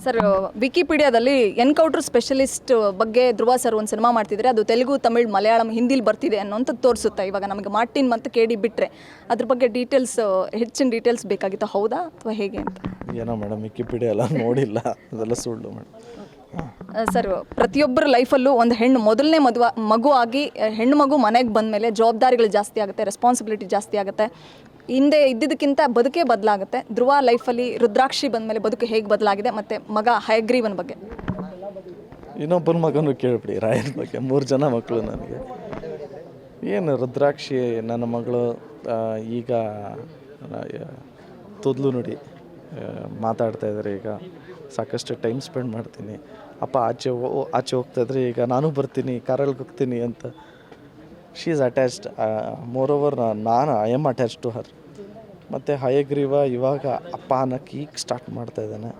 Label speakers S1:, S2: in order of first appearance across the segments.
S1: Sir, ವಿಕಿಪೀಡಿಯಾದಲ್ಲಿ encounter specialist ಬಗ್ಗೆ ಧ್ರುವ sir ಒಂದು cinema ಮಾಡ್ತಿದ್ರೆ ಅದು ತೆಲುಗು, ತಮಿಳ್, ಮಲಯಾಳಂ, ಹಿಂದಿಲಿ ಬರ್ತಿದೆ ಅನ್ನೋಂಥದ್ದು ತೋರಿಸುತ್ತೆ. ಇವಾಗ ನಮಗೆ ಮಾರ್ಟಿನ್ ಮತ್ತು KD ಬಿಟ್ಟರೆ ಅದ್ರ ಬಗ್ಗೆ ಹೆಚ್ಚಿನ ಡೀಟೇಲ್ಸ್ ಬೇಕಾಗಿತ್ತು, ಹೌದಾ ಅಥವಾ ಹೇಗೆ ಅಂತ?
S2: ಏನೋ ಮೇಡಮ್, ವಿಕಿಪೀಡಿಯಾ ಎಲ್ಲ ನೋಡಿಲ್ಲ, ಅದೆಲ್ಲ ಸುಳ್ಳು ಮೇಡಮ್.
S1: ಸರ್, ಪ್ರತಿಯೊಬ್ಬರ ಲೈಫಲ್ಲೂ ಒಂದು ಮೊದಲನೇ ಮಗು ಆಗಿ ಹೆಣ್ಣು ಮಗು ಮನೆಗೆ ಬಂದಮೇಲೆ ಜವಾಬ್ದಾರಿಗಳು ಜಾಸ್ತಿ ಆಗುತ್ತೆ, ರೆಸ್ಪಾನ್ಸಿಬಿಲಿಟಿ ಜಾಸ್ತಿ ಆಗುತ್ತೆ. ಹಿಂದೆ ಇದ್ದಿದ್ದಕ್ಕಿಂತ ಬದುಕೇ ಬದಲಾಗುತ್ತೆ. ಧ್ರುವ ಲೈಫಲ್ಲಿ ರುದ್ರಾಕ್ಷಿ ಬಂದಮೇಲೆ ಬದುಕು ಹೇಗೆ ಬದಲಾಗಿದೆ, ಮತ್ತು ಮಗ ಹಯಗ್ರೀವನ ಬಗ್ಗೆ?
S2: ಇನ್ನೊಬ್ಬನ ಮಗನೂ ಕೇಳ್ಬಿಡಿ, ರಾಯನ ಬಗ್ಗೆ. 3 ಜನ ಮಕ್ಕಳು ನನಗೆ. ಏನು ರುದ್ರಾಕ್ಷಿ ನನ್ನ ಮಗಳು ಈಗ ತೊದಲು ನುಡಿ ಮಾತಾಡ್ತಾ ಇದ್ದಾರೆ. ಈಗ ಸಾಕಷ್ಟು ಟೈಮ್ ಸ್ಪೆಂಡ್ ಮಾಡ್ತೀನಿ. ಅಪ್ಪ ಆಚೆ ಹೋಗ್ತಾಯಿದ್ರೆ ಈಗ ನಾನು ಬರ್ತೀನಿ, ಕಾರಲ್ಲಿ ಹೋಗ್ತೀನಿ ಅಂತ. She is attached. Moreover I am attach to her. ಮತ್ತು ಹಯಗ್ರೀವ ಇವಾಗ ಅಪ್ಪ ಅನ್ನೋಕ್ಕೆ ಈಗ ಸ್ಟಾರ್ಟ್ ಮಾಡ್ತಾ ಇದ್ದಾನೆ.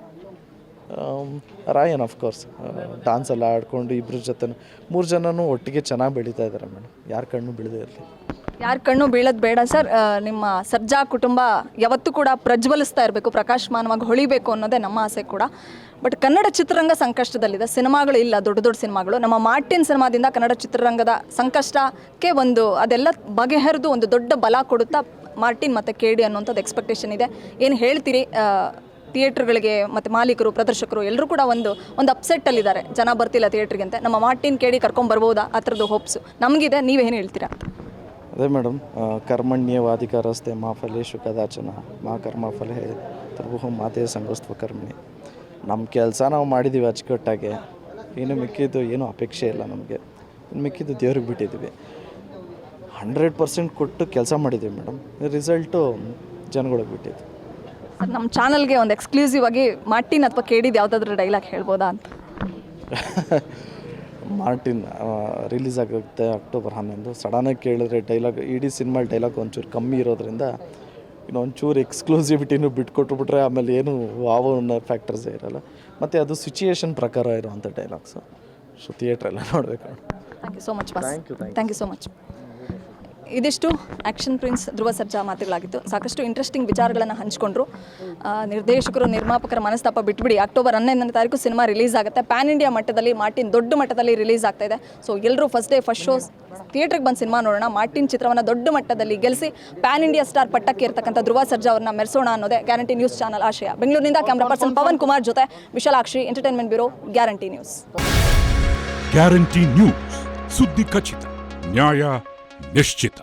S2: ರಾಯನ್ ಆಫ್ಕೋರ್ಸ್ ಡ್ಯಾನ್ಸೆಲ್ಲ ಆಡ್ಕೊಂಡು ಇಬ್ಬರ ಜೊತೆ 3 ಜನನೂ ಒಟ್ಟಿಗೆ ಚೆನ್ನಾಗಿ ಬೆಳೀತಾ ಇದ್ದಾರೆ ಮೇಡಮ್. ಯಾರ ಕಣ್ಣು ಬೀಳದೇ ಇರಲಿ.
S1: ಯಾರ ಕಣ್ಣು ಬೀಳೋದು ಬೇಡ ಸರ್. ನಿಮ್ಮ ಸರ್ಜಾ ಕುಟುಂಬ ಯಾವತ್ತೂ ಕೂಡ ಪ್ರಜ್ವಲಿಸ್ತಾ ಇರಬೇಕು, ಪ್ರಕಾಶಮಾನವಾಗಿ ಹೊಳಿಬೇಕು ಅನ್ನೋದೇ ನಮ್ಮ ಆಸೆ ಕೂಡ. ಬಟ್ ಕನ್ನಡ ಚಿತ್ರರಂಗ ಸಂಕಷ್ಟದಲ್ಲಿದೆ. ಸಿನಿಮಾಗಳು ಇಲ್ಲ, ದೊಡ್ಡ ದೊಡ್ಡ ಸಿನಿಮಾಗಳು. ನಮ್ಮ ಮಾರ್ಟಿನ್ ಸಿನಿಮಾದಿಂದ ಕನ್ನಡ ಚಿತ್ರರಂಗದ ಸಂಕಷ್ಟಕ್ಕೆ ಅದೆಲ್ಲ ಬಗೆಹರಿದು ಒಂದು ದೊಡ್ಡ ಬಲ ಕೊಡುತ್ತಾ ಮಾರ್ಟಿನ್ ಮತ್ತು KD ಅನ್ನೋಂಥದ್ದು ಎಕ್ಸ್ಪೆಕ್ಟೇಷನ್ ಇದೆ. ಏನು ಹೇಳ್ತೀರಿ? ಥಿಯೇಟ್ರ್ಗಳಿಗೆ ಮತ್ತು ಮಾಲೀಕರು, ಪ್ರದರ್ಶಕರು ಎಲ್ಲರೂ ಕೂಡ ಒಂದು ಅಪ್ಸೆಟ್ಟಲ್ಲಿದ್ದಾರೆ, ಜನ ಬರ್ತಿಲ್ಲ ಥಿಯೇಟ್ರಿಗೆ ಅಂತ. ನಮ್ಮ ಮಾರ್ಟಿನ್ KD ಕರ್ಕೊಂಬರ್ಬೋದಾ? ಆ ಥರದ್ದು ಹೋಪ್ಸು ನಮಗಿದೆ. ನೀವೇನು ಹೇಳ್ತೀರಾ?
S2: ಅದೇ ಮೇಡಮ್, ಕರ್ಮಣ್ಯವಾಧಿಕಾರಸ್ತೆ ಮಾ ಫಲೇಶು ಕದಾಚನ ಮಾ ಕರ್ಮಫಲೇ ತರ್ಭುಹಂ ಮಾತೆಯ ಸಂಗೋಸ್ತ್ವ ಕರ್ಮಣಿ. ನಮ್ಮ ಕೆಲಸ ನಾವು ಮಾಡಿದ್ದೀವಿ ಅಚ್ಚುಕಟ್ಟಾಗೆ. ಏನು ಮಿಕ್ಕಿದ್ದು ಏನೂ ಅಪೇಕ್ಷೆ ಇಲ್ಲ ನಮಗೆ. ಮಿಕ್ಕಿದ್ದು ದೇವ್ರಿಗೆ ಬಿಟ್ಟಿದ್ದೀವಿ. 100% ಕೊಟ್ಟು ಕೆಲಸ ಮಾಡಿದ್ದೀವಿ ಮೇಡಮ್. ರಿಸಲ್ಟು ಜನಗಳಿಗೆ ಬಿಟ್ಟಿದ್ದು.
S1: ಸರ್, ನಮ್ಮ ಚಾನಲ್ಗೆ ಒಂದು ಎಕ್ಸ್ಕ್ಲೂಸಿವ್ ಆಗಿ ಮಾರ್ಟಿನ್ ಅಥವಾ KD ಯಾವುದಾದ್ರೂ ಡೈಲಾಗ್ ಹೇಳ್ಬೋದಾ ಅಂತ?
S2: ಮಾರ್ಟಿನ್ ರಿಲೀಸ್ ಆಗುತ್ತೆ ಅಕ್ಟೋಬರ್ 11. ಸಡನ್ನಾಗಿ ಕೇಳಿದ್ರೆ ಡೈಲಾಗ್, ಇಡೀ ಸಿನಿಮಾ ಡೈಲಾಗ್ ಒಂಚೂರು ಕಮ್ಮಿ ಇರೋದ್ರಿಂದ ಇನ್ನೊಂಚೂರು ಎಕ್ಸ್ಕ್ಲೂಸಿವಿಟಿನೂ ಬಿಟ್ಕೊಟ್ಬಿಟ್ರೆ ಆಮೇಲೆ ಏನು ಅನ್ನೋ ಫ್ಯಾಕ್ಟರ್ಸೇ ಇರೋಲ್ಲ. ಮತ್ತು ಅದು ಸಿಚುಯೇಷನ್ ಪ್ರಕಾರ ಇರೋವಂಥ ಡೈಲಾಗ್ಸು. ಸೊ ಥಿಯೇಟ್ರೆಲ್ಲ ನೋಡಬೇಕು.
S1: Thank you so much boss. Thank you so much. ಇದಿಷ್ಟು ಆ್ಯಕ್ಷನ್ ಪ್ರಿನ್ಸ್ ಧ್ರುವ ಸರ್ಜಾ ಮಾತುಗಳಾಗಿತ್ತು. ಸಾಕಷ್ಟು ಇಂಟ್ರೆಸ್ಟಿಂಗ್ ವಿಚಾರಗಳನ್ನು ಹಂಚಿಕೊಂಡ್ರು. ನಿರ್ದೇಶಕರು, ನಿರ್ಮಾಪಕರ ಮನಸ್ತಾಪ ಬಿಟ್ಬಿಡಿ. ಅಕ್ಟೋಬರ್ 11ನೇ ತಾರೀಕು ಸಿನಿಮಾ ರಿಲೀಸ್ ಆಗುತ್ತೆ. ಪ್ಯಾನ್ ಇಂಡಿಯಾ ಮಟ್ಟದಲ್ಲಿ ಮಾರ್ಟಿನ್ ದೊಡ್ಡ ಮಟ್ಟದಲ್ಲಿ ರಿಲೀಸ್ ಆಗ್ತಾ ಇದೆ. ಸೊ ಎಲ್ಲರೂ ಫಸ್ಟ್ ಡೇ ಫಸ್ಟ್ ಶೋ ಥಿಯೇಟ್ರಿಗೆ ಬಂದು ಸಿನಿಮಾ ನೋಡೋಣ. ಮಾರ್ಟಿನ್ ಚಿತ್ರವನ್ನು ದೊಡ್ಡ ಮಟ್ಟದಲ್ಲಿ ಗೆಲ್ಲಿಸಿ ಪ್ಯಾನ್ ಇಂಡಿಯಾ ಸ್ಟಾರ್ ಪಟ್ಟಕ್ಕೆ ಇರ್ತಕ್ಕಂಥ ಧ್ರುವ ಸರ್ಜಾ ಅವ್ರನ್ನ ಮೆರೆಸೋಣ ಅನ್ನೋದೇ ಗ್ಯಾರಂಟಿ ನ್ಯೂಸ್ ಚಾನಲ್ ಆಶಯ. ಬೆಂಗಳೂರಿನಿಂದ ಕ್ಯಾಮ್ರಾ ಪರ್ಸನ್ ಪವನ್ ಕುಮಾರ್ ಜೊತೆ Vishalakshi, entertainment bureau, guarantee news.
S3: Guarantee news, ಸುದ್ದಿ ಖಚಿತ, ನ್ಯಾಯ ನಿಶ್ಚಿತ.